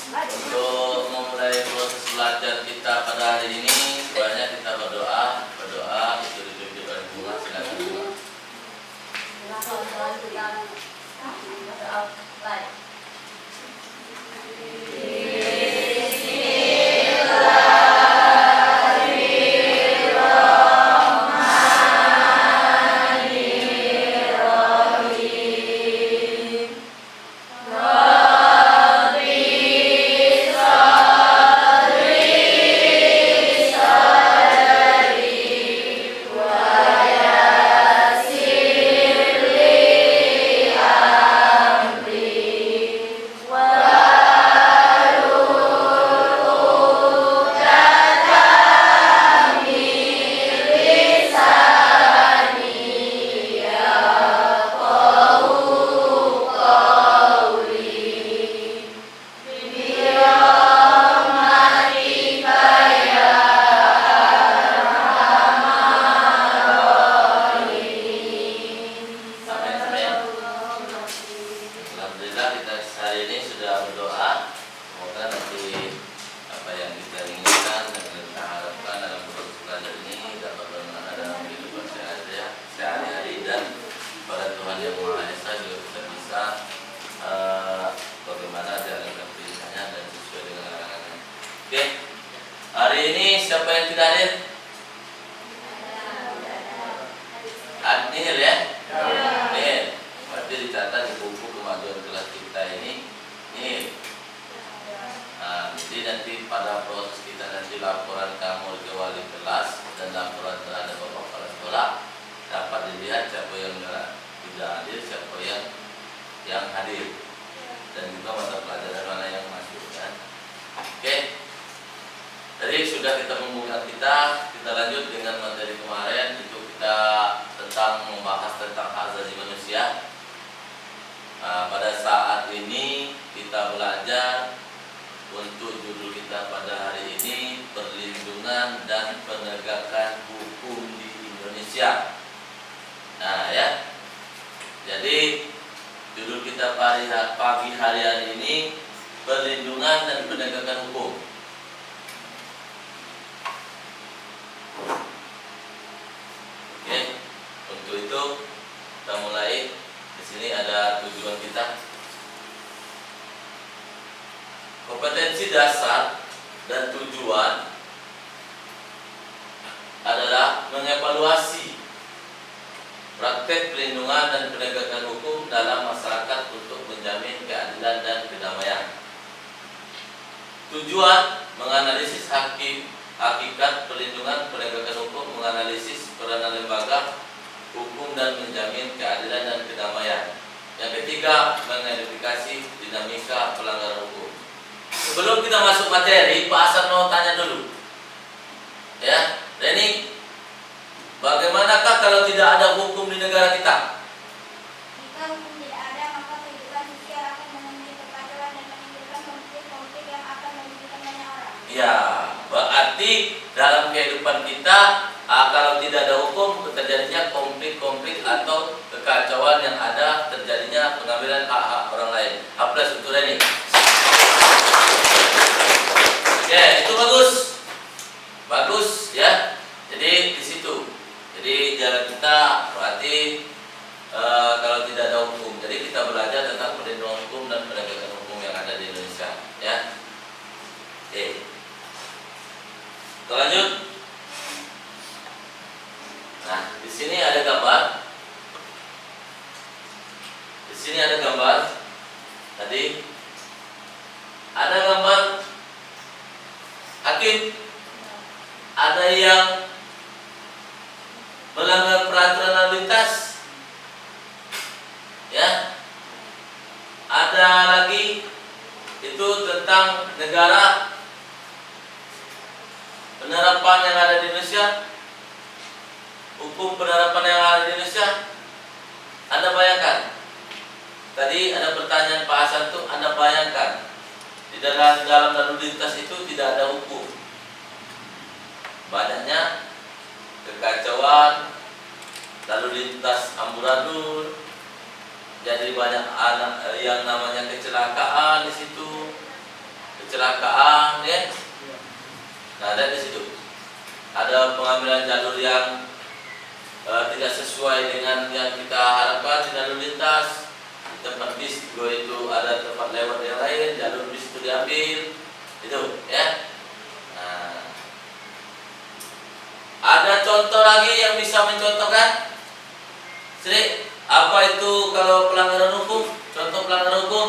Untuk memulai proses belajar kita pada hari ini, sebenarnya kita berdoa itu dipimpin oleh Bunga. Silakan Bunga. Alhamdulillah kita hari ini sudah berdoa. Semoga nanti apa yang kita inginkan dan kita harapkan dalam proses belajar ini dapat bermanfaat dalam kehidupan sehari-hari, dan pada Tuhan Yang Maha Esa juga kita bisa bagaimana jalankan perintahnya dan sesuai dengan larangannya. Oke, hari ini siapa yang tidak hadir? Nihil ya? Nihil. Berarti dicatat di buku kemajuan kelas kita ini nihil. Nah, jadi nanti pada proses kita nanti laporan kamu ke wali kelas dan laporan terhadap bapak kepala sekolah dapat dilihat siapa yang tidak hadir, siapa yang hadir, dan juga mata pelajaran mana yang masuk kan. Oke. Jadi sudah kita membuka kita lanjut dengan materi kemarin, itu kita tentang membahas tentang hak asasi manusia. Pada saat ini kita belajar untuk judul kita pada hari ini, perlindungan dan penegakan hukum di Indonesia. Nah ya, jadi judul kita pagi hari ini, perlindungan dan penegakan hukum. Oke, untuk itu kita mulai. Di sini ada tujuan kita. Kompetensi dasar dan tujuan adalah mengevaluasi praktek perlindungan dan penegakan hukum dalam masyarakat untuk menjamin keadilan dan kedamaian. Tujuan menganalisis hakikat perlindungan penegakan hukum, menganalisis peranan lembaga hukum dan menjamin keadilan dan kedamaian. Yang ketiga, mengidentifikasi dinamika pelanggaran hukum. Sebelum kita masuk materi, Pak Hasan mau tanya dulu. Ya, Reni, bagaimanakah kalau tidak ada hukum di negara kita? Jika hukum tidak ada, maka kehidupan sosial akan menemui kekacauan dan menimbulkan konflik-konflik yang akan merugikan banyak orang. Ya, berarti dalam kehidupan kita, kalau tidak ada hukum, terjadinya konflik-konflik atau kekacauan yang ada, terjadinya pengambilan hak-hak orang lain. Aplaus untuk Reni. Oke, itu bagus ya. Jadi di situ. Jadi jalan kita berarti kalau tidak ada hukum. Jadi kita belajar tentang perlindungan hukum dan penegakan hukum yang ada di Indonesia. Ya. Oke. Kita lanjut. Nah, di sini ada gambar. Di sini ada gambar. Tadi ada gambar hakim. Ada yang melanggar peraturan lalu lintas. Ya. Ada lagi itu tentang negara, penerapan yang ada di Indonesia. Hukum penerapan yang ada di Indonesia. Anda bayangkan, tadi ada pertanyaan Pak Hasan tuh, Anda bayangkan di dalam lalu lintas itu tidak ada hukum. Banyaknya kekacauan, lalu lintas amburadul, jadi banyak anak yang namanya kecelakaan di situ, kecelakaan, ya. Nah, ada di situ. Ada pengambilan jalur yang tidak sesuai dengan yang kita harapkan di lalu lintas. Di tempat bis juga itu ada tempat lewat yang lain, jalur bis itu diambil, itu, ya. Nah, ada contoh lagi yang bisa mencontohkan? Sri, apa itu kalau pelanggaran hukum? Contoh pelanggaran hukum?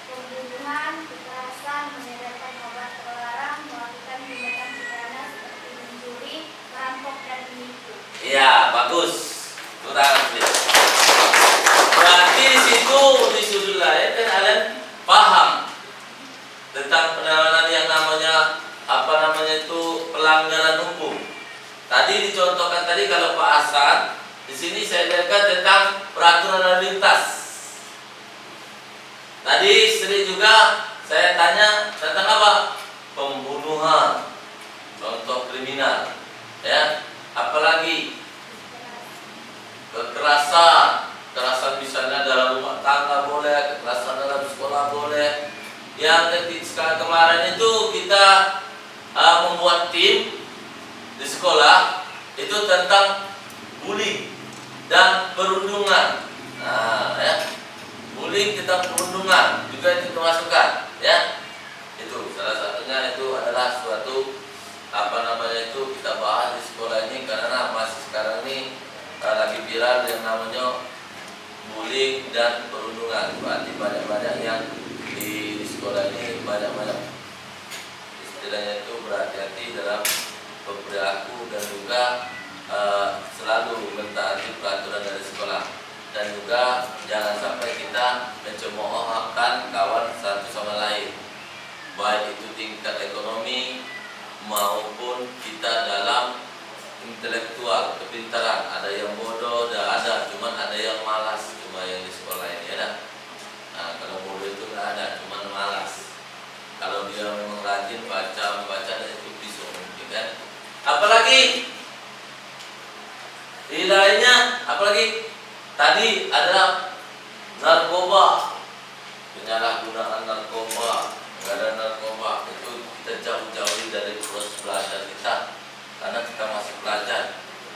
Pembunuhan, kekerasan, mengedarkan obat terlarang, melakukan tindakan pidana seperti mencuri, merampok, dan menipu. Iya, bagus. Kurang Sri. Berarti di situ di sudut lain kan kalian paham tentang penanganan yang namanya itu pelanggaran hukum. Tadi dicontohkan tadi kalau Pak Hasan, di sini saya lihatkan tentang peraturan lalu lintas. Tadi Sri juga saya tanya tentang apa? Pembunuhan, contoh kriminal, ya. Apalagi kekerasan, kekerasan misalnya dalam rumah tangga boleh, kekerasan dalam sekolah boleh. Yang kemarin itu kita membuat tim di sekolah itu tentang bullying dan perundungan. Nah, ya. Bullying tentang perundungan juga itu termasukkan, ya. Itu salah satunya itu adalah suatu itu kita bahas di sekolah ini karena masih sekarang ini lagi viral yang namanya bullying dan perundungan. Berarti banyak-banyak yang di sekolah ini banyak-banyak istilahnya itu berhati-hati dalam berperilaku dan juga selalu mentaati peraturan dari sekolah, dan juga jangan sampai kita mencemoohkan kawan satu sama lain, baik itu tingkat ekonomi maupun kita dalam intelektual kepintaran. Ada yang bodoh, ada, cuman ada yang malas, cuma yang di sekolah ini ada. Nah, kalau bodoh itu nggak ada, cuman malas. Kalau dia memang rajin baca dan itu bisa mungkin, kan? Apalagi di lainnya, apalagi tadi adalah narkoba, penyalahgunaan narkoba. Nggak ada narkoba, itu kita jauh-jauhi dari proses belajar kita, karena kita masih belajar.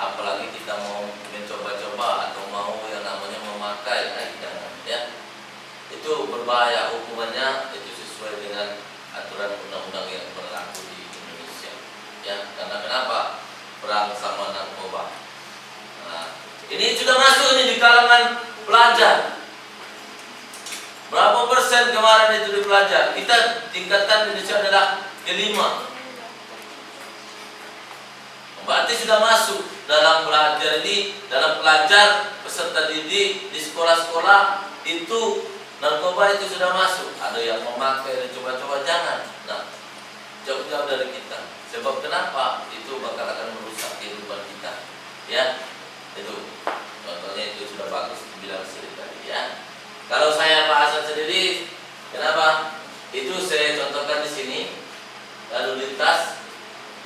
Apalagi kita mau mencoba-coba atau mau yang namanya memakai, jangan, ya. Itu berbahaya, hukumannya itu sesuai dengan aturan undang-undang yang berlaku di Indonesia, ya. Karena kenapa? Perang sama narkoba. Nah, ini sudah masuk ini di kalangan pelajar. Berapa persen kemarin itu di pelajar? Kita tingkatkan Indonesia adalah kelima. Berarti sudah masuk dalam belajar ini, dalam pelajar peserta didik di sekolah-sekolah itu narkoba itu sudah masuk. Ada yang memakai dan coba-coba, jangan. Nah, jauh-jauh dari kita. Sebab kenapa? Itu bakal akan merusak kehidupan kita, ya. Itu contohnya itu sudah bagus dibilang sendiri tadi, ya. Kalau saya Pak Hasan sendiri, kenapa? Itu saya contohkan di sini lalu lintas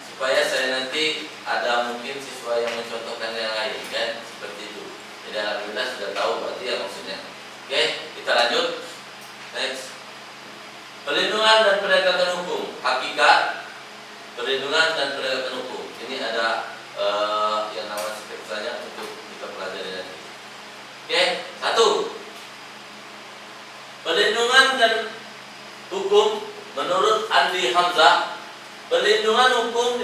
supaya saya nanti ada mungkin siswa yang mencontohkan yang lain, kan? Seperti itu. Jadi lalu lintas sudah tahu berarti ya maksudnya. Oke, kita lanjut. Next. Perlindungan dan penegakan hukum. Hakikat perlindungan dan penegakan hukum. Ini ada yang namanya spesialnya untuk kita pelajari nanti. Oke, satu. Perlindungan dan hukum menurut Andi Hamzah, perlindungan hukum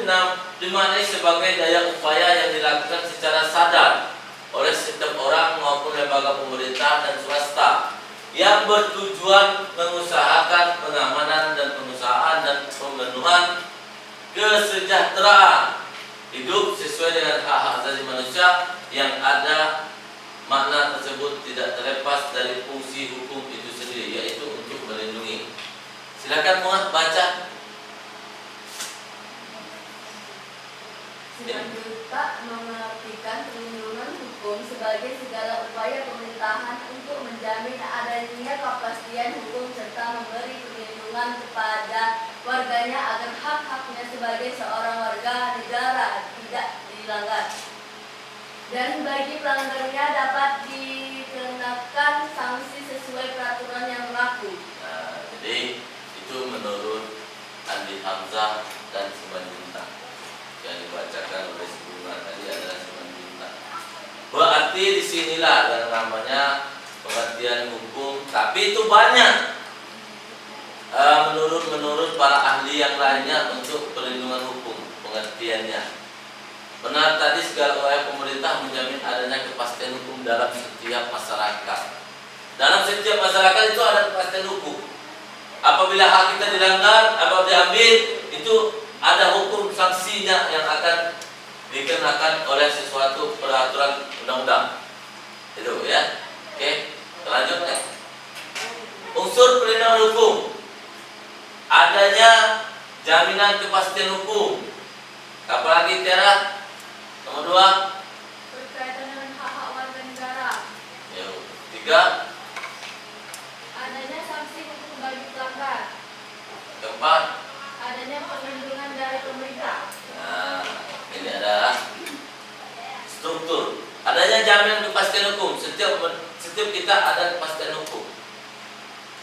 dimaknai sebagai daya upaya yang dilakukan secara sadar oleh setiap orang maupun lembaga pemerintah dan swasta yang bertujuan mengusahakan pengamanan dan pengusahaan dan pemenuhan kesejahteraan hidup sesuai dengan hak-hak asasi manusia yang ada. Makna tersebut tidak terlepas dari fungsi hukum itu sendiri, yaitu untuk melindungi. Silakan Muhammad baca. Selanjutnya mengartikan perlindungan hukum sebagai segala upaya pemerintahan untuk menjamin adanya kepastian hukum serta memberi perlindungan kepada warganya agar hak-haknya sebagai seorang warga negara tidak dilanggar. Dan bagi pelanggarnya dapat dikenakan sanksi sesuai peraturan yang berlaku. Nah, jadi itu menurut Hamzah dan Simanjuntak. Yang dibacakan oleh si Bunga tadi adalah Simanjuntak. Berarti disinilah yang namanya pengertian hukum, tapi itu banyak menurut para ahli yang lainnya untuk perlindungan hukum pengertiannya. Benar tadi segala upaya pemerintah menjamin adanya kepastian hukum dalam setiap masyarakat. Dalam setiap masyarakat itu ada kepastian hukum. Apabila hak kita dilanggar atau diambil, itu ada hukum sanksinya yang akan dikenakan oleh sesuatu peraturan undang-undang. Itu ya. Oke, lanjut ya. Unsur perlindungan hukum, adanya jaminan kepastian hukum. Apalagi Tiara? Nomor 2, berkaitan dengan hak-hak warga negara. 3, Adanya sanksi untuk bagi pelanggar. 4. Adanya perlindungan dari pemerintah. Nah, ini adalah struktur. Adanya jaminan kepastian hukum. Setiap kita ada kepastian hukum.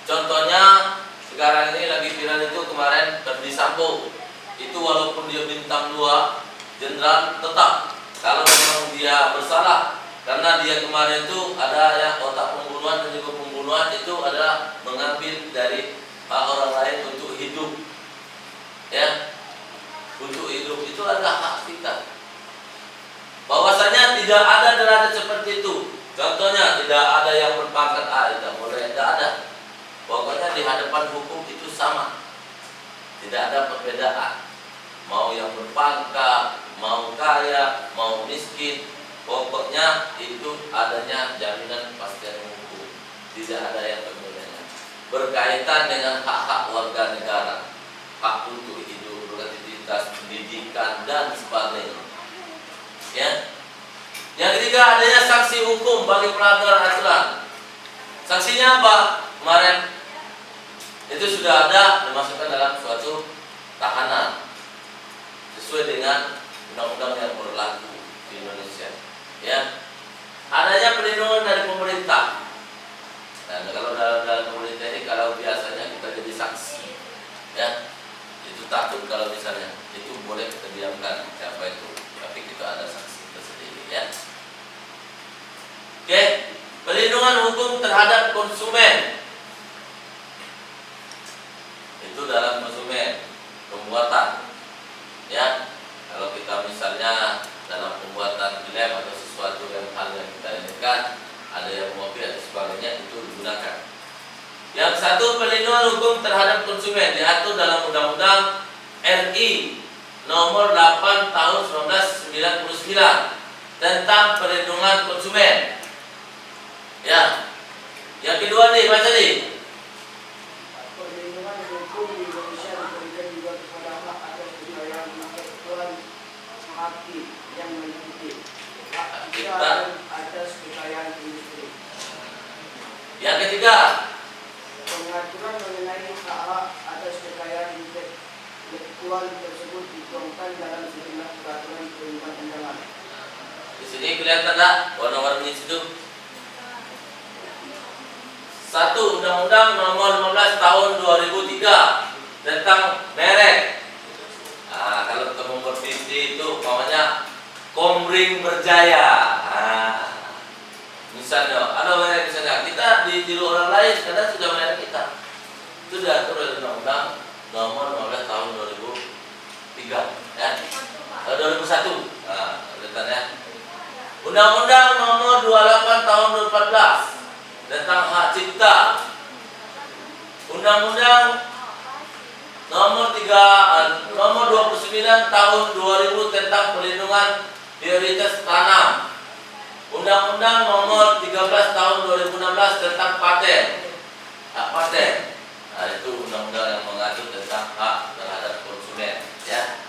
Contohnya sekarang ini lagi viral itu kemarin Verdi Sambo. Itu walaupun dia bintang 2 jenderal, tetap kalau memang dia bersalah, karena dia kemarin itu ada yang otak pembunuhan dan juga pembunuhan itu adalah mengambil dari hak orang lain untuk hidup, ya, untuk hidup itu adalah hak kita. Bahwasanya tidak ada derajat seperti itu. Contohnya tidak ada yang berpangkat A, tidak boleh, tidak ada. Pokoknya di hadapan hukum itu sama, tidak ada perbedaan. Mau yang berpangkat, mau kaya, mau miskin, pokoknya itu adanya jaminan kepastian hukum. Tidak ada yang berbeda. Berkaitan dengan hak-hak warga negara, hak untuk hidup, beraktivitas, pendidikan dan sebagainya. Ya. Yang ketiga, adanya sanksi hukum bagi pelanggar aturan. Sanksinya apa? Kemarin itu sudah ada dimasukkan dalam suatu tahanan sesuai dengan undang-undang yang berlaku di Indonesia. Ya, adanya perlindungan dari pemerintah. Nah, kalau dalam pemerintah ini, kalau biasanya kita jadi saksi, ya, itu takut kalau misalnya itu boleh kita diamkan siapa itu, tapi kita ada saksi tersendiri, ya. Oke, perlindungan hukum terhadap konsumen. Itu dalam konsumen pembuatan, ya. Kalau kita misalnya dalam pembuatan film atau sesuatu yang hal yang kita inginkan, ada yang mobil atau sebagainya, itu digunakan. Yang satu, perlindungan hukum terhadap konsumen diatur dalam Undang-Undang RI Nomor 8 Tahun 1999 tentang perlindungan konsumen. Ya. Yang kedua nih, baca nih. Perlindungan hukum di Indonesia diberikan juga kepada hak atas kekayaan intelektual hakim yang meliputi hak cipta atas kekayaan industri. Yang ketiga, Pengaturan mengenai hak atas kekayaan intelektual tersebut dituangkan dalam sejumlah peraturan perundang-undangan. di sini kelihatan tak warna-warni situ? 1. Undang-Undang Nomor 15 Tahun 2003 tentang merek. Nah, kalau kita membuat TV itu namanya Komring Berjaya. Nah, misalnya ada merek, misalnya kita ditiru orang lain karena sudah merek kita. Itu diatur oleh Undang-Undang Nomor 15 Tahun 2003, ya. 2001. Nah, lihat ya. Undang-Undang Nomor 28 Tahun 2014 tentang hak cipta. Undang-Undang Nomor 29 Tahun 2000 tentang perlindungan prioritas tanam. Undang-Undang Nomor 13 Tahun 2016 tentang paten. Hak paten. Nah, itu undang-undang yang mengatur tentang hak terhadap konsumen, ya.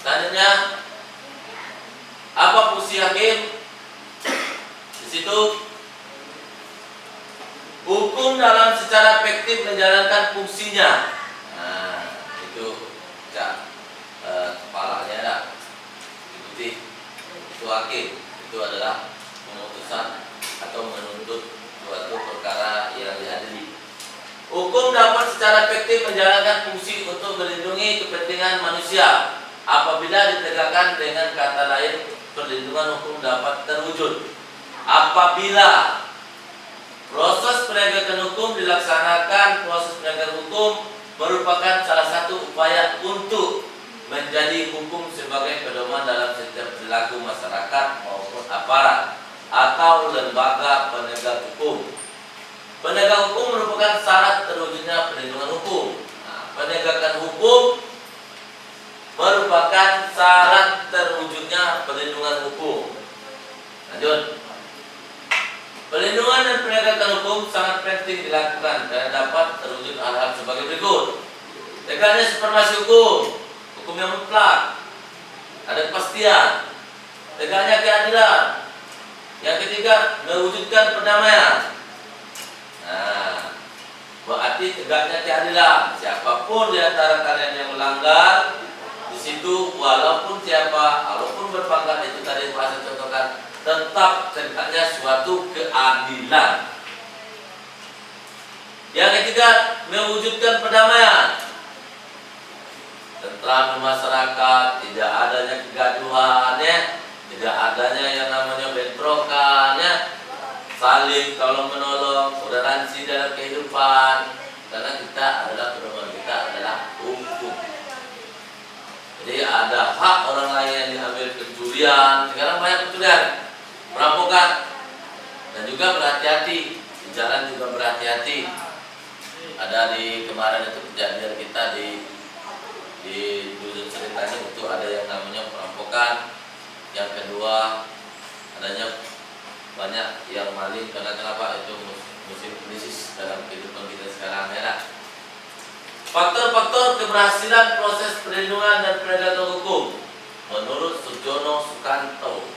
Selanjutnya, apa fungsi hakim? Di situ hukum dalam secara efektif menjalankan fungsinya. Nah, itu ya, kepalanya ada. Ikuti. Itu hakim. Itu adalah pemutusan atau menuntut suatu perkara yang diadili. Hukum dapat secara efektif menjalankan fungsi untuk melindungi kepentingan manusia apabila ditegakkan. Dengan kata lain, perlindungan hukum dapat terwujud apabila proses penegakan hukum dilaksanakan. Proses penegakan hukum merupakan salah satu upaya untuk menjadi hukum sebagai pedoman dalam setiap perilaku masyarakat maupun aparat atau lembaga penegak hukum. Penegak hukum merupakan syarat terwujudnya perlindungan hukum. Penegakan hukum merupakan syarat terwujudnya perlindungan hukum. Lanjut. Perlindungan dan penegakan hukum sangat penting dilakukan dan dapat terwujud hal-hal sebagai berikut. Tegaknya supremasi hukum, hukum yang mutlak, ada kepastian, tegaknya keadilan. Yang ketiga, mewujudkan perdamaian. Nah, berarti tegaknya keadilan. Siapapun di antara kalian yang melanggar, di situ walaupun berpangkat itu tadi bahasa contohkan, tetap tegaknya suatu keadilan. Yang ketiga, mewujudkan perdamaian. Tentram di masyarakat, tidak adanya kegaduhan, tidak adanya yang namanya bentrokan, saling tolong menolong, toleransi dalam kehidupan, karena kita adalah pedoman kita adalah hukum. Jadi ada hak orang lain yang diambil, pencurian, sekarang banyak pencurian, perampokan, dan juga berhati-hati, di jalan juga berhati-hati. Ada di kemarin itu kejadian kita di dusun ceritanya itu ada yang namanya perampokan, yang kedua adanya banyak yang maling. Karena kenapa? Itu musim krisis dalam kehidupan kita sekarang ya. Faktor-faktor keberhasilan proses perlindungan dan penegakan hukum menurut Sujono Sukanto.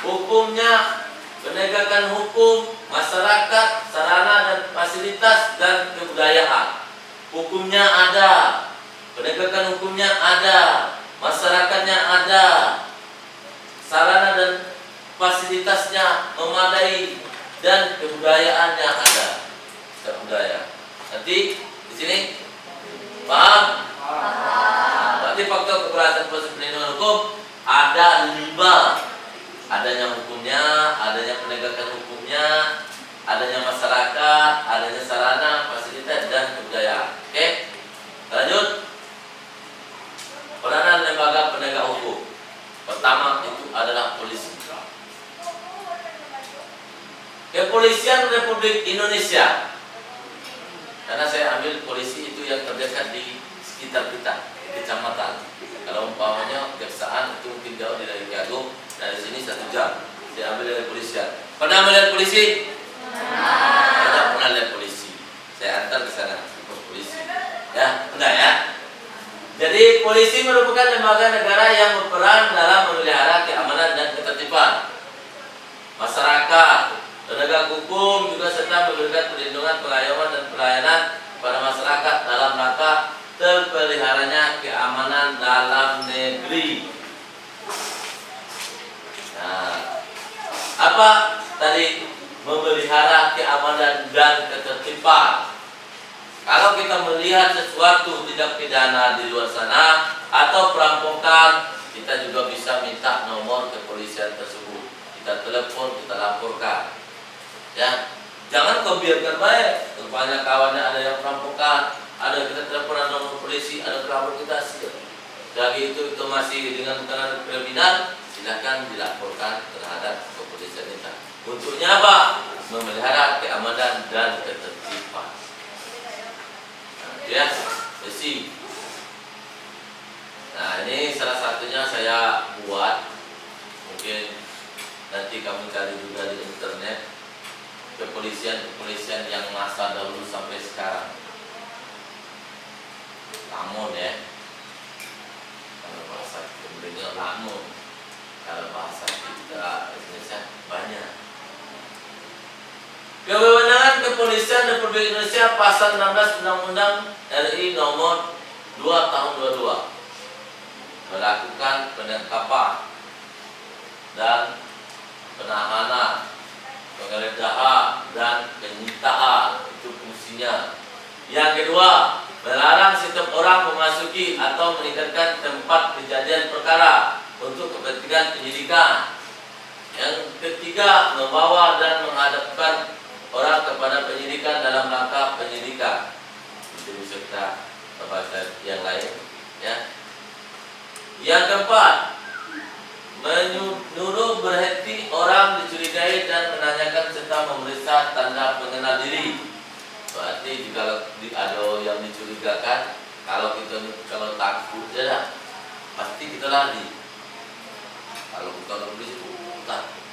Hukumnya, penegakan hukum, masyarakat, sarana dan fasilitas, dan kebudayaan. Hukumnya ada, penegakan hukumnya ada, masyarakatnya ada, sarana dan fasilitasnya memadai, dan kebudayaannya ada. Kebudayaan. Nanti di sini paham? Berarti faktor keberhasilan proses perlindungan hukum ada 5. Adanya hukumnya, adanya penegakan hukumnya, adanya masyarakat, adanya sarana, fasilitas, dan kebudayaan. Oke? Lanjut. Peranan lembaga penegak hukum. Pertama itu adalah polisi. Kepolisian Republik Indonesia. Karena saya ambil polisi itu yang terdekat di sekitar kita, di kecamatan. Kalau umpamanya kejaksaan itu mungkin jauh dari Kiagung, dari sini 1 jam. Saya ambil dari kepolisian. Pernah melihat polisi? Tidak pernah lihat polisi. Saya antar ke sana, pos polisi. Ya, enggak ya? Jadi polisi merupakan lembaga negara yang berperan dalam memelihara keamanan dan ketertiban masyarakat. Penegak hukum juga serta memberikan perlindungan, pengayoman, dan pelayanan pada masyarakat dalam rangka terpeliharanya keamanan dalam negeri. Nah, apa tadi? Memelihara keamanan dan ketertiban. Kalau kita melihat sesuatu tindak pidana di luar sana atau perampokan, kita juga bisa minta nomor kepolisian tersebut. Kita telepon, kita laporkan. Ya, jangan kau biarkan baik. Rupanya kawannya ada yang perampokan, ada kita telepon nomor polisi, ada pelapor kita siap. Lagi itu masih dengan tekanan kriminal, silakan dilaporkan terhadap kepolisian kita. Untuknya apa? Memelihara keamanan dan ketertiban. Ya, besi. Nah, ini salah satunya saya buat. Mungkin nanti kamu cari juga di internet. Kepolisian yang masa dahulu sampai sekarang. Lamun ya. Kalau bahasa kemudian lamun. Kalau bahasa kita Indonesia banyak. Kewenangan Kepolisian Republik Indonesia Pasal 16 Undang-Undang RI Nomor 2 Tahun 22 melakukan penangkapan dan penahanan, penggeledahan dan penyitaan. Itu fungsinya fungsinya. Yang kedua, melarang setiap orang memasuki atau meningkatkan tempat kejadian perkara untuk kepentingan penyidikan. Yang ketiga, membawa dan menghadapkan orang kepada penyidikan dalam rangka penyidikan. Itu bisa kita bahas yang lain, ya. Yang keempat, menyuruh berhenti orang dicurigai dan menanyakan serta memeriksa tanda pengenal diri. Berarti kalau ada yang dicurigakan, kalau takut ya, pasti kita lari. Kalau kita polisi takut,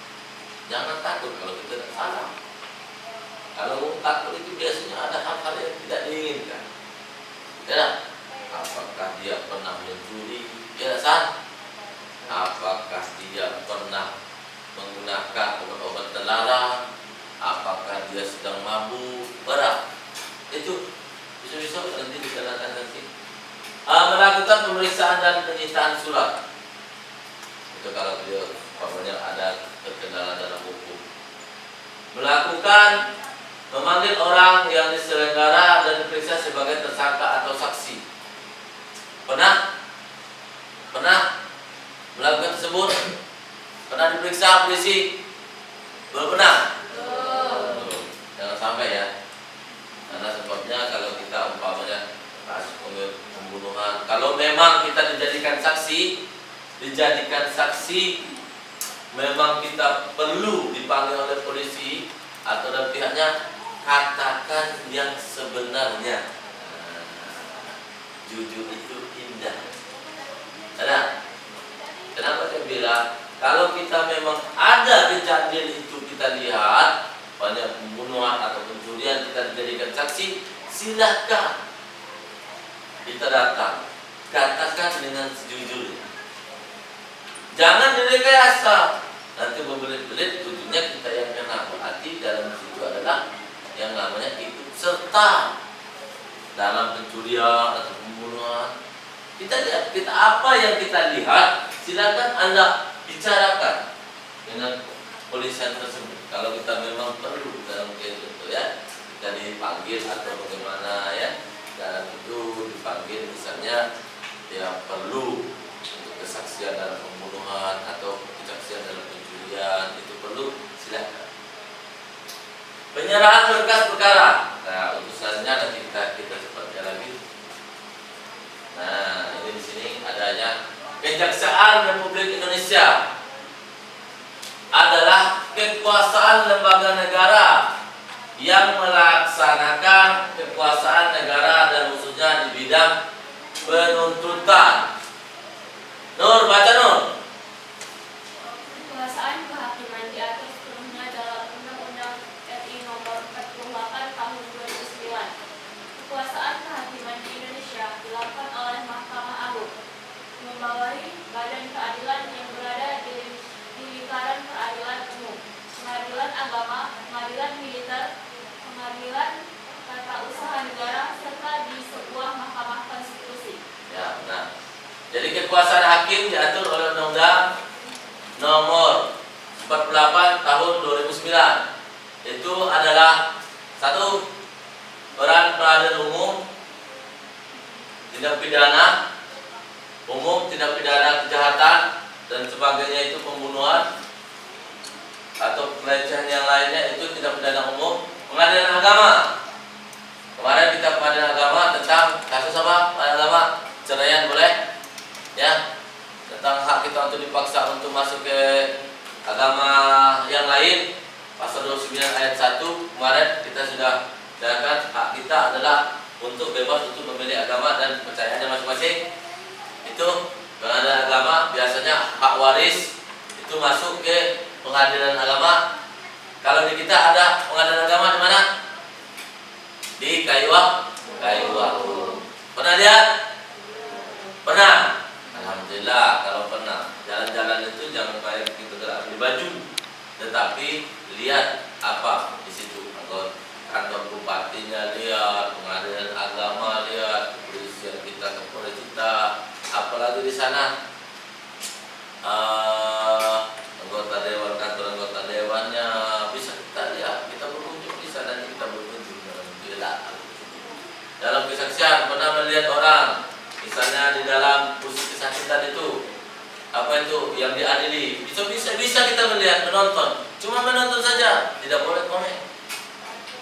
jangan takut kalau kita tidak salah. Kalau takut itu biasanya ada hal-hal yang tidak diinginkan. Ya, apakah dia pernah mencuri? Ya, sah. Apakah dia pernah menggunakan obat-obat terlarang? Apakah dia sedang mabuk? Berat. Itu bisa-bisa nanti dikatakan nanti. Melakukan pemeriksaan dan penyitaan surat. Itu kalau dia ada terkendala dalam hukum. Melakukan memanggil orang yang diselenggara dan diperiksa sebagai tersangka atau saksi. Pernah melakukan tersebut? Pernah diperiksa polisi? Belum pernah? Jangan sampai ya. Karena sebabnya kalau kita umpamanya kasus pembunuhan, kalau memang kita dijadikan saksi, memang kita perlu dipanggil oleh polisi atau dari pihaknya, katakan yang sebenarnya. Jujur itu indah. Ada? Kenapa saya bilang kalau kita memang ada kejadian itu kita lihat banyak pembunuhan atau pencurian kita dijadikan saksi, silakan kita datang, katakan dengan sejujurnya. Jangan direkayasa. Nanti berbelit-belit ujungnya kita yang kena. Berarti dalam situ adalah yang namanya ikut serta dalam pencurian atau pembunuhan. Kita lihat, apa yang kita lihat, silakan Anda bicarakan dengan polisian tersebut. Kalau kita memang perlu dalam case itu ya, kita dipanggil atau bagaimana ya, dalam itu dipanggil misalnya ya perlu untuk kesaksian dalam pembunuhan atau kesaksian dalam pencurian, itu perlu, silakan. Penyerahan berkas perkara. Nah, utusannya nanti kita cepatnya lagi. Nah, ini di sini adanya Kejaksaan Republik Indonesia adalah kekuasaan lembaga negara yang melaksanakan kekuasaan negara dan khususnya di bidang penuntutan. Nur, baca Nur. Kekuasaan kehakiman diatur sepenuhnya dalam Undang-Undang RI Nomor 48 Tahun 2009. Kekuasaan kehakiman di Indonesia dilakukan oleh Mahkamah Agung, membawahi badan keadilan yang berada di lingkaran peradilan umum, pengadilan agama, pengadilan militer, pengadilan tata usaha negara, serta di sebuah mahkamah konstitusi. Ya, benar. Jadi kekuasaan hakim diatur oleh Undang-Undang Nomor 48 Tahun 2009. Itu adalah satu, peran peradilan umum, tindak pidana umum, tindak pidana kejahatan dan sebagainya itu pembunuhan atau pelecehan yang lainnya itu tindak pidana umum. Pengadilan agama, kemarin kita pengadilan agama tentang kasus apa? Pengadilan agama ceraian boleh, ya, tentang hak kita untuk dipaksa untuk masuk ke agama yang lain, pasal 29 ayat 1 kemarin kita sudah jelaskan hak kita adalah untuk bebas untuk memilih agama dan kepercayaannya masing-masing. Itu pengadilan agama biasanya hak waris itu masuk ke pengadilan agama. Kalau di kita ada pengadilan agama di mana? Di Kayuwa. Pernah lihat? Pernah? Alhamdulillah kalau pernah. Jalan-jalan itu jangan kayak kita tidak beli baju, tetapi lihat apa di situ. Kantor bupatinya lihat, pengadilan agama lihat, kepolisian kita, Kapolres kita, apalagi di sana anggota dewan, kantor anggota dewannya bisa kita lihat, kita berkunjung di sana, kita berkunjung. Alhamdulillah. dalam kesaksian pernah melihat orang, misalnya di dalam kursi kesakitan itu, apa itu yang diadili, bisa kita melihat, menonton, cuma menonton saja, tidak boleh komen.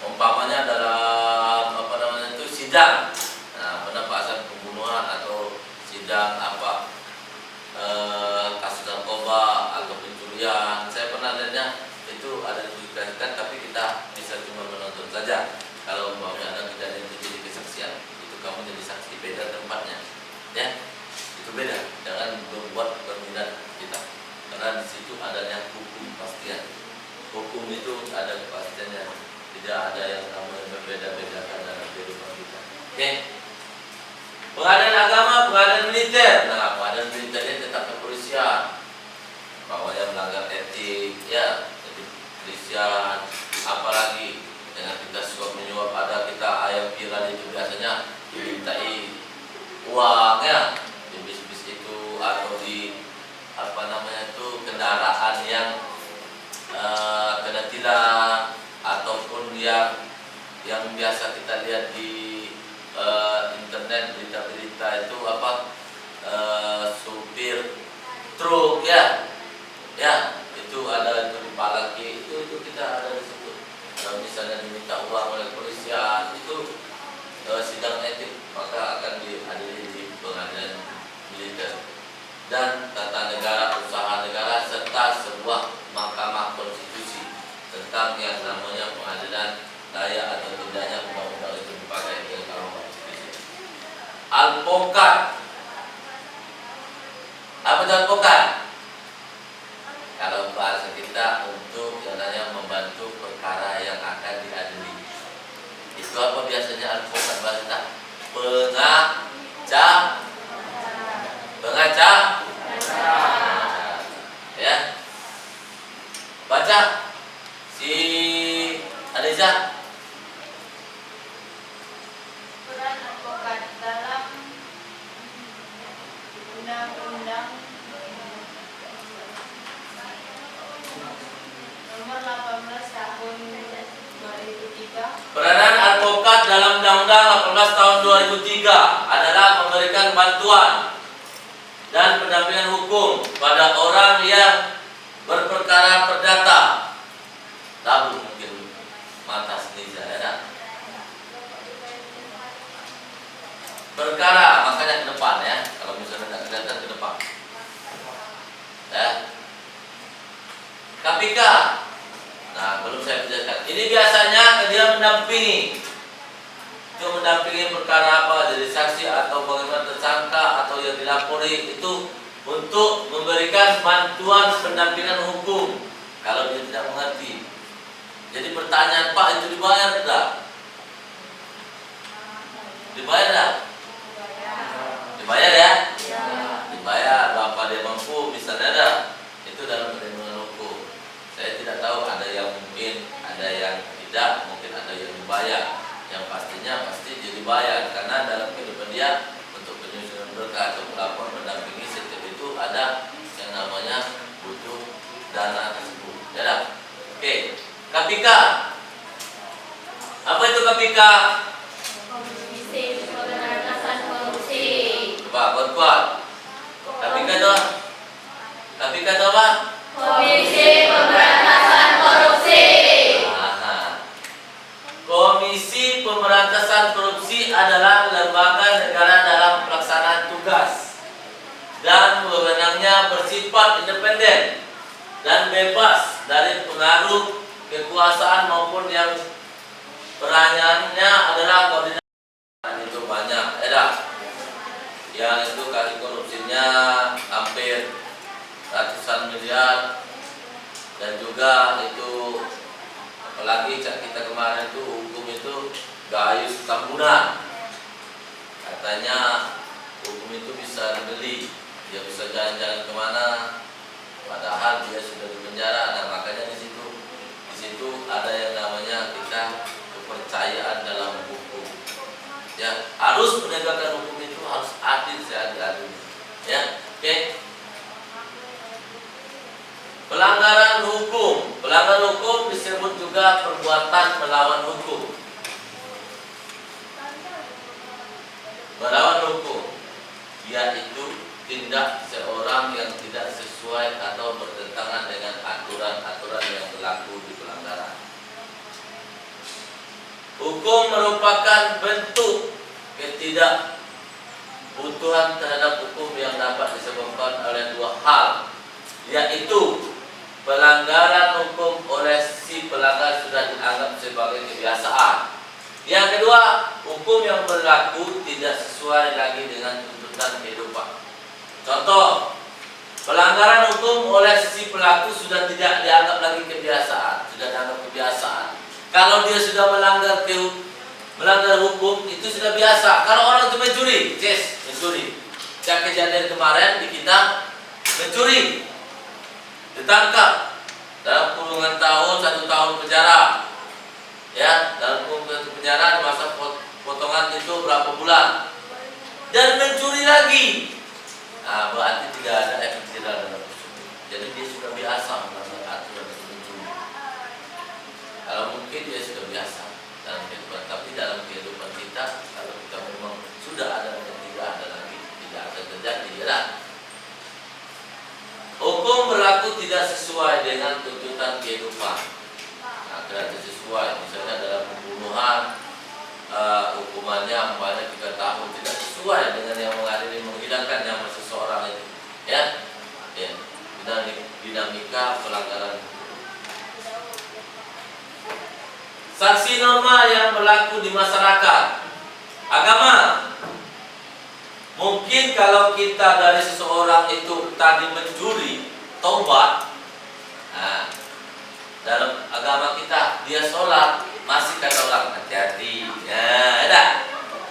Umpamanya dalam apa namanya itu sidang, nah, penampasan pembunuhan atau sidang apa kasus narkoba atau pencurian, saya pernah lihatnya itu ada dipublikasikan, tapi kita bisa cuma menonton saja. Kalau umpamanya ada kejadian terjadi kesaksian, itu kamu jadi saksi, beda tempatnya, ya, itu beda. Jangan berbuat berminat kita, karena di situ adanya hukum pastian. Hukum itu ada kepastiannya, tidak ada yang namanya berbeda-bedakan dalam kehidupan kita. Oke. Pengadilan agama, pengadilan militer. Nah, pengadilan militer ini tetap kepolisian. Bahwa yang melanggar etik, ya, jadi kepolisian. Apalagi dengan kita suap menyuap, ada kita ayam viral itu biasanya dimintai uang, ya, di bis-bis itu atau di apa namanya itu kendaraan yang kena tilang, ataupun yang biasa kita lihat di internet, berita-berita itu apa supir truk, ya itu ada itu dipalaki, itu kita ada di situ. Kalau misalnya diminta uang oleh kepolisian, itu sidang etik, maka akan diadili di pengadilan militer. Dan tata negara, usaha negara, serta sebuah mahkamah konstitusi tentang yang namanya pengadilan layak atau tidaknya undang-undang itu dipakai di dalam konstitusi. Alpokat. Apa itu alpokat? Kalau bahasa kita untuk yang namanya membantu perkara yang akan diadili. Itu apa biasanya alpokat bahasa kita? Pengacara. Ya. Baca si Aliza. Peran advokat dalam Undang-Undang Nomor 18 Tahun 2003. Peranan advokat dalam Undang-Undang 18 Tahun 2003 adalah memberikan bantuan dan pendampingan hukum pada orang yang berperkara perdata. Tahu mungkin mata sendiri ya. Perkara, makanya ke depan ya. Kalau misalnya tidak kelihatan ke depan. Ya. KPK. Nah, belum saya jelaskan. Ini biasanya dia mendampingi. Itu mendampingi perkara apa, jadi saksi atau bagaimana tersangka atau yang dilapori, itu untuk memberikan bantuan pendampingan hukum kalau dia tidak mengerti. Jadi pertanyaan, Pak, itu dibayar tidak? Dibayar tidak? Dibayar ya? Dibayar, Bapak dia mampu, misalnya ada. Itu dalam perlindungan hukum. Saya tidak tahu, ada yang mungkin, ada yang tidak, mungkin ada yang dibayar. Yang pastinya pasti dia dibayar, karena dalam kehidupan dia untuk penyusunan berkas atau pelapor mendampingi setiap itu ada yang namanya butuh dana tersebut. Ya dah? Oke. KPK. Apa itu KPK? Komisi Pemberantasan Korupsi. Coba kuat-kuat. KPK itu? KPK itu apa? Komisi Pemberantasan Korupsi. Komisi Pemberantasan Korupsi adalah lembaga negara dalam pelaksanaan tugas dan wewenangnya bersifat independen dan bebas dari pengaruh kekuasaan maupun yang peranannya adalah koordinasi. Itu banyak, yang itu kali korupsinya hampir ratusan miliar, dan juga itu apalagi kita kemarin itu hukum itu Gayus Tambunan, katanya hukum itu bisa dibeli, dia bisa jalan-jalan kemana, padahal dia sudah di penjara. Dan makanya di situ ada yang namanya kita kepercayaan dalam hukum. Ya, harus penegakan hukum itu harus adil seadil-adilnya. Ya, oke. Pelanggaran hukum. Pelanggaran hukum disebut juga perbuatan melawan hukum. melawan hukum, yaitu tindak seorang yang tidak sesuai atau bertentangan dengan aturan-aturan yang berlaku di pelanggaran. Hukum merupakan bentuk ketidakbutuhan terhadap hukum yang dapat disebabkan oleh dua hal, yaitu pelanggaran hukum oleh si pelanggar sudah dianggap sebagai kebiasaan. Yang kedua, hukum yang berlaku tidak sesuai lagi dengan tuntutan kehidupan. Contoh, pelanggaran hukum oleh si pelaku sudah tidak dianggap lagi kebiasaan, sudah dianggap kebiasaan. Kalau dia sudah melanggar hukum itu sudah biasa. Kalau orang itu mencuri, mencuri. Sejak kejadian kemarin di kita mencuri, ditangkap dalam kurungan tahun 1 tahun penjara. Ya, dalam kurungan penjara di masa potongan itu berapa bulan. Dan mencuri lagi. Nah, berarti tidak ada efek jerah dalam tersebut. Jadi dia sudah biasa melanggar aturan itu mencuri. Kalau mungkin dia sudah biasa dalam kehidupan, tapi dalam kehidupan kita, kalau kita memang sudah ada dan tidak ada lagi, tidak akan terjadi jerah. Hukum berlaku tidak sesuai dengan tuntutan kehidupan. Nah, tidak sesuai, misalnya dalam pembunuhan, hukumannya umpamanya 3 tahun, tidak sesuai dengan yang mengadili menghilangkan nyawa seseorang itu, ya, dinamika pelanggaran. Sanksi norma yang berlaku di masyarakat agama. Mungkin kalau kita dari seseorang itu tadi mencuri, taubat, nah, dalam agama kita dia sholat, masih kata orang hati-hati. Ya, ada.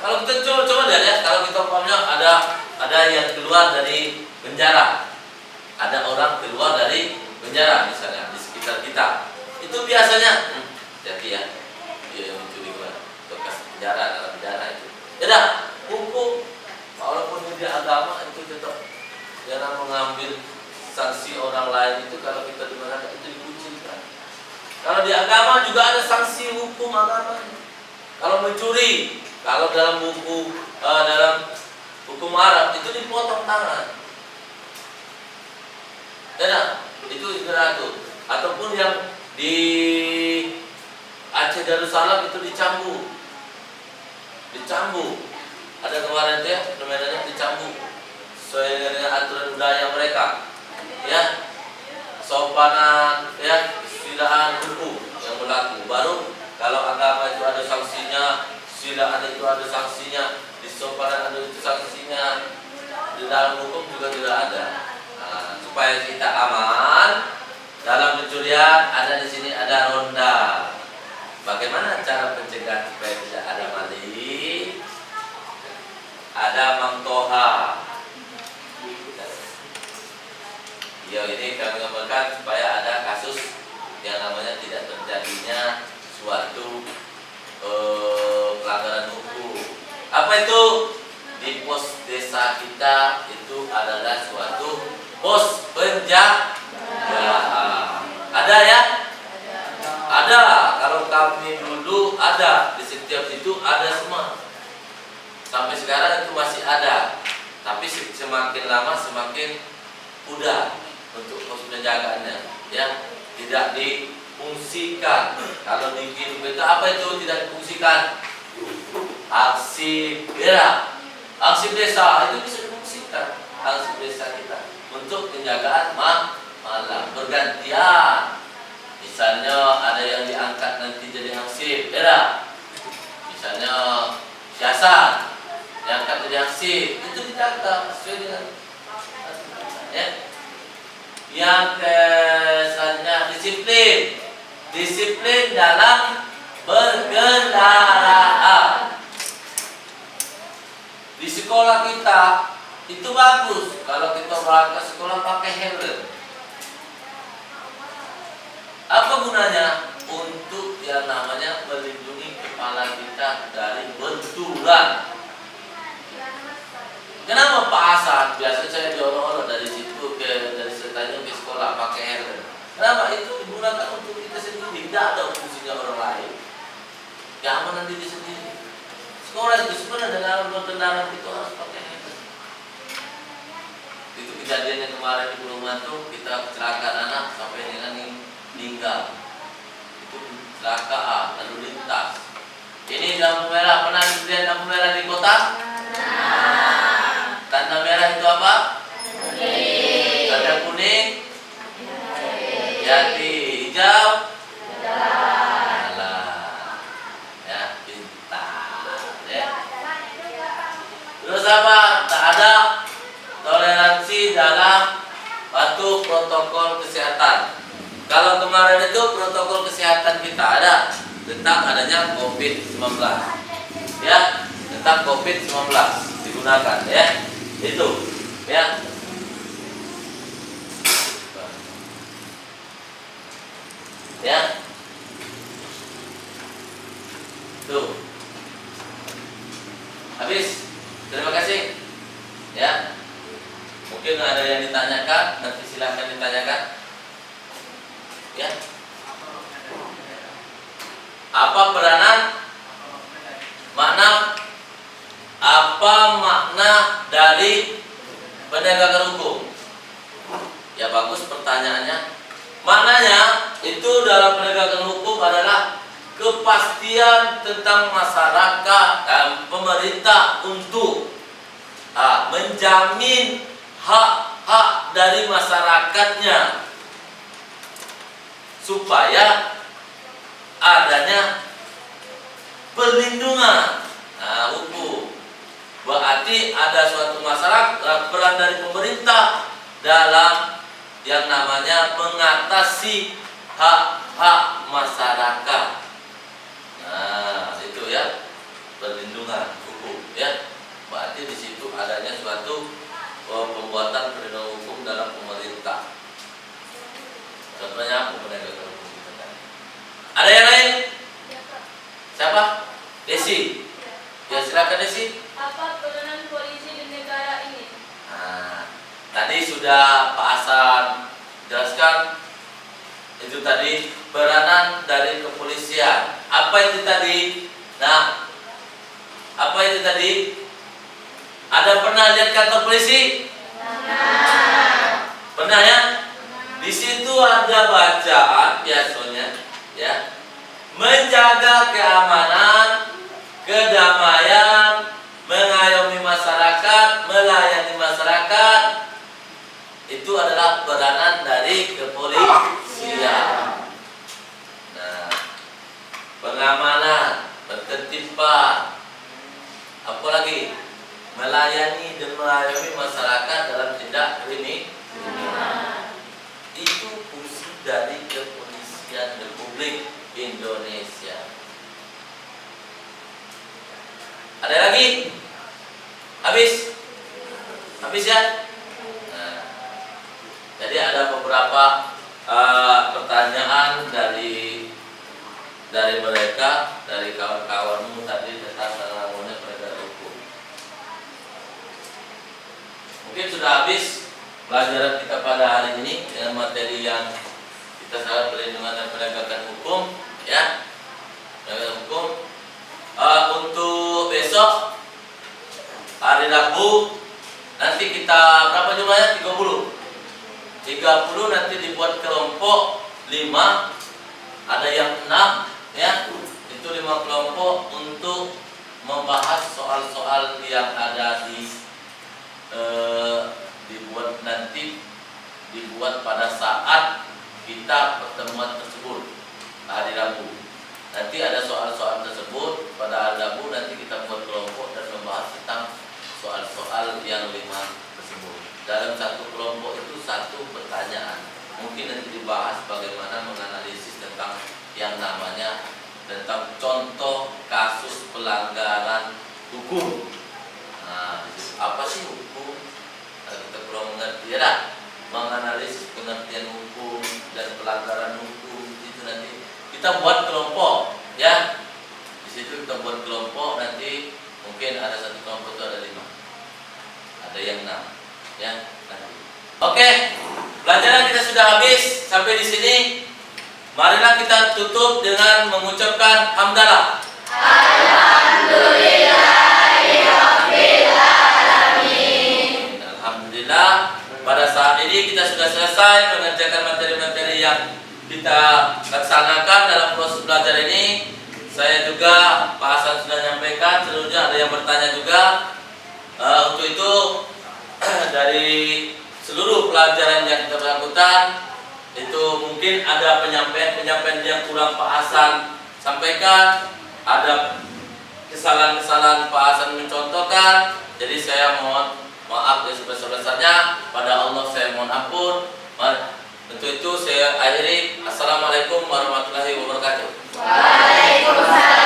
Kalau kita coba lihat ya, kalau kita umpamanya ada yang keluar dari penjara, ada orang keluar dari penjara misalnya di sekitar kita, itu biasanya hati-hati ya, dia yang mencuri bekas penjara dalam penjara itu. Ada hukum. Walaupun di agama itu tetap jangan mengambil sanksi orang lain itu kalau kita di mana itu dikucilkan. Kalau di agama juga ada sanksi hukum agama. Kalau mencuri, kalau dalam dalam hukum Arab itu dipotong tangan. Ya, itu itu. Ataupun yang di Aceh Darussalam itu dicambuk. Ada kemarin dia permainannya dicambuk sesuai dengan aturan budaya mereka, ya, sopanan, ya, istilahan hukum yang berlaku. Baru kalau agama itu ada sanksinya, istilahan itu ada sanksinya, di sopanan ada itu sanksinya, di dalam hukum juga tidak ada. Nah, supaya kita aman dalam pencurian, ada di sini ada ronda. Bagaimana cara pencegahan supaya tidak ada maling? Ada mangtoha. Ya, ini kami gambarkan supaya ada kasus yang namanya tidak terjadinya suatu pelanggaran hukum. Apa itu? Di pos desa kita itu adalah suatu pos penjagaan. Ada ya? Ada. Kalau kami dulu ada di setiap itu ada semua. Sampai sekarang itu masih ada, tapi semakin lama semakin mudah untuk pos penjagaannya, ya, tidak difungsikan. Kalau di kehidupan itu apa itu tidak difungsikan? Arsip desa itu bisa difungsikan, arsip desa kita untuk penjagaan malam bergantian. Misalnya ada yang diangkat nanti jadi arsip daerah, misalnya siasat diangkat jadi arsip, itu dijaga sesuai dengan, ya. Yang kesannya disiplin dalam berkendaraan. Di sekolah kita itu bagus kalau kita berangkat sekolah pakai helm. Apa gunanya? Untuk yang namanya melindungi kepala kita dari benturan. Kenapa Pak Hasan? Biasanya saya diolok-olok dari situ dari Tanjung ke sekolah pakai helm. Kenapa? Itu digunakan untuk kita sendiri, tidak ada fungsinya orang lain. Keamanan diri sendiri. Sekolah itu sebenarnya dalam kebenaran itu harus pakai helm. Itu kejadiannya kemarin di Pulau Mantu, kita kecelakaan anak sampai dengan meninggal. Itu kecelakaan lalu lintas. Ini lampu merah, pernah dilihat lampu merah di kota? Tanda merah itu apa? Tanda kuning, jati, hijau, ya pintar, ya. Terus apa? Tak ada toleransi dalam patuh protokol kesehatan. Kalau kemarin itu protokol kesehatan kita ada tentang adanya COVID-19, ya, tentang COVID-19 digunakan, ya, itu, ya. Ya, tuh, habis. Terima kasih, ya. Mungkin ada yang ditanyakan, nanti silahkan ditanyakan, ya. Apa makna dari penegakan hukum? Ya bagus pertanyaannya. Maknanya itu dalam penegakan hukum adalah kepastian tentang masyarakat dan pemerintah untuk menjamin hak-hak dari masyarakatnya supaya adanya perlindungan hukum. Berarti ada suatu masyarakat, peran dari pemerintah dalam yang namanya mengatasi hak-hak masyarakat. Nah, itu ya, perlindungan hukum, ya. Berarti di situ adanya suatu pembuatan perlindungan hukum dalam pemerintah. Contohnya penegakan hukum kita tadi. Ada yang lain? Siapa? Desi. Ya silakan Desi. Apa peranan polisi di negara ini? Nah, tadi sudah Pak Hasan jelaskan itu tadi peranan dari kepolisian. Apa itu tadi? Nah, apa itu tadi? Ada pernah lihat kantor polisi? Pernah ya? Di situ ada bacaan biasanya, ya, menjaga keamanan, kedamaian, mengayomi masyarakat, melayani masyarakat. Itu adalah peranan dari kepolisian. Nah, pengamanan, ketertiban, apalagi melayani dan mengayomi masyarakat dalam tindak kriminal. Itu fungsi dari kepolisian Republik Indonesia. Ada lagi? Habis? Habis ya? Nah, jadi ada beberapa pertanyaan dari mereka, dari kawan-kawanmu tadi tentang namanya penegakan hukum. Mungkin sudah habis pelajaran kita pada hari ini dengan materi yang kita sangat perlindungan dan penegakan hukum, ya, penegakan hukum. Untuk besok hari Rabu nanti kita berapa jumlahnya? 30 nanti dibuat kelompok 5, ada yang 6, ya, itu 5 kelompok untuk membahas soal-soal yang ada dibuat pada saat kita pertemuan tersebut hari Rabu. Nanti ada soal-soal tersebut pada hari Rabu, nanti kita buat kelompok dan membahas tentang soal-soal yang 5 tersebut. Dalam satu kelompok itu satu pertanyaan. Mungkin nanti dibahas bagaimana menganalisis tentang yang namanya tentang contoh kasus pelanggaran hukum. Nah, apa sih hukum? Kita perlu mengerti, ya, menganalisis pengertian hukum dan pelanggaran hukum. Itu nanti kita buat kelompok, ya. Di situ kita buat kelompok, nanti mungkin ada satu kelompok itu ada 5, ada yang 6, ya. Nanti. Oke, pelajaran kita sudah habis sampai di sini. Marilah kita tutup dengan mengucapkan hamdalah. Alhamdulillahirabbil selesai mengerjakan materi-materi yang kita laksanakan dalam proses belajar ini. Saya juga Pak Hasan sudah menyampaikan, seluruhnya ada yang bertanya juga. Untuk itu dari seluruh pelajaran yang kita bersangkutan itu mungkin ada penyampaian yang kurang Pak Hasan sampaikan, ada kesalahan-kesalahan Pak Hasan mencontohkan. Jadi saya mohon maaf yang sebesar-besarnya, pada Allah saya mohon ampun. Untuk itu saya akhiri. Assalamualaikum warahmatullahi wabarakatuh. Waalaikumsalam.